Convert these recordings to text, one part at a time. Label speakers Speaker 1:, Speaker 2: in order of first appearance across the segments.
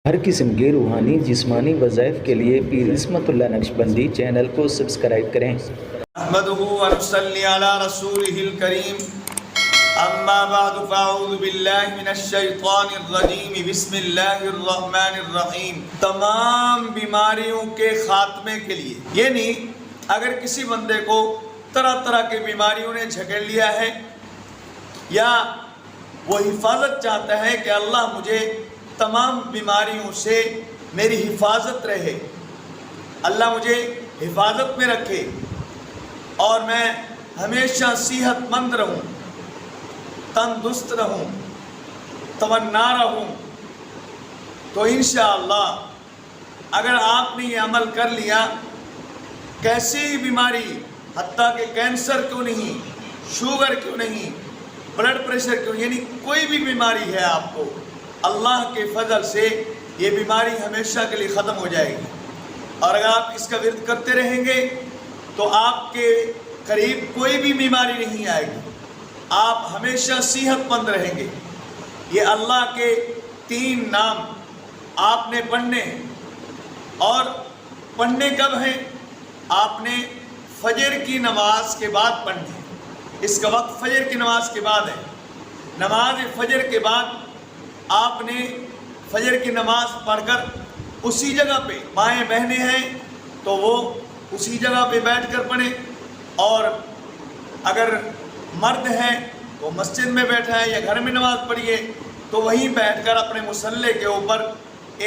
Speaker 1: ہر قسم کے روحانی جسمانی وظائف کے لیے پیر عصمت اللہ نقشبندی چینل کو سبسکرائب کریں۔
Speaker 2: احمدہ ونصلی علی رسولہ الکریم، اما بعد فاعوذ باللہ من الشیطان الرجیم، بسم اللہ الرحمن الرحیم۔ تمام بیماریوں کے خاتمے کے لیے، یعنی اگر کسی بندے کو طرح طرح کی بیماریوں نے جھکڑ لیا ہے یا وہ حفاظت چاہتا ہے کہ اللہ مجھے تمام بیماریوں سے میری حفاظت رہے، اللہ مجھے حفاظت میں رکھے اور میں ہمیشہ صحت مند رہوں، تندرست رہوں، توانا رہوں، تو انشاءاللہ اگر آپ نے یہ عمل کر لیا، کیسی بیماری، حتیٰ کہ کینسر کیوں نہیں، شوگر کیوں نہیں، بلڈ پریشر کیوں، یعنی کوئی بھی بیماری ہے آپ کو، اللہ کے فضل سے یہ بیماری ہمیشہ کے لیے ختم ہو جائے گی۔ اور اگر آپ اس کا ورد کرتے رہیں گے تو آپ کے قریب کوئی بھی بیماری نہیں آئے گی، آپ ہمیشہ صحت مند رہیں گے۔ یہ اللہ کے 3 نام آپ نے پڑھنے، اور پڑھنے کب ہیں؟ آپ نے فجر کی نماز کے بعد پڑھنے، اس کا وقت فجر کی نماز کے بعد ہے۔ نماز فجر کے بعد آپ نے فجر کی نماز پڑھ کر اسی جگہ پہ، مائیں بہنیں ہیں تو وہ اسی جگہ پہ بیٹھ کر پڑھیں، اور اگر مرد ہیں تو مسجد میں بیٹھا ہے یا گھر میں نماز پڑھیے تو وہیں بیٹھ کر اپنے مصلی کے اوپر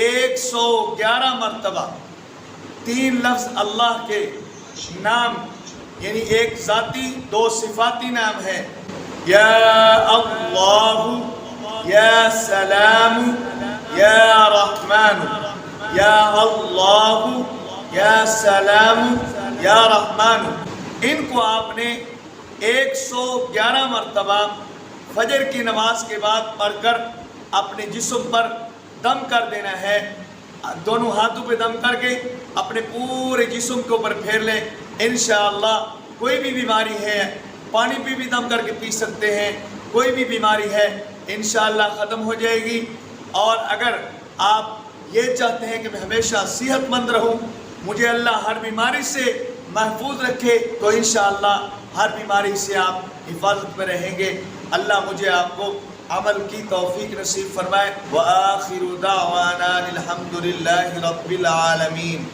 Speaker 2: 111 مرتبہ 3 لفظ اللہ کے نام، یعنی ایک ذاتی 2 صفاتی نام ہے، یا اللہ، یا سلام، یا رحمان، یا اللہ، یا سلام، یا رحمان، ان کو آپ نے 111 مرتبہ فجر کی نماز کے بعد پڑھ کر اپنے جسم پر دم کر دینا ہے۔ دونوں ہاتھوں پہ دم کر کے اپنے پورے جسم کے اوپر پھیر لیں۔ انشاءاللہ کوئی بھی بیماری ہے، پانی پہ بھی دم کر کے پی سکتے ہیں، کوئی بھی بیماری ہے انشاءاللہ ختم ہو جائے گی۔ اور اگر آپ یہ چاہتے ہیں کہ میں ہمیشہ صحت مند رہوں، مجھے اللہ ہر بیماری سے محفوظ رکھے، تو انشاءاللہ ہر بیماری سے آپ حفاظت میں رہیں گے۔ اللہ مجھے آپ کو عمل کی توفیق نصیب فرمائے۔ وآخر دعوانا الحمد للہ رب العالمین۔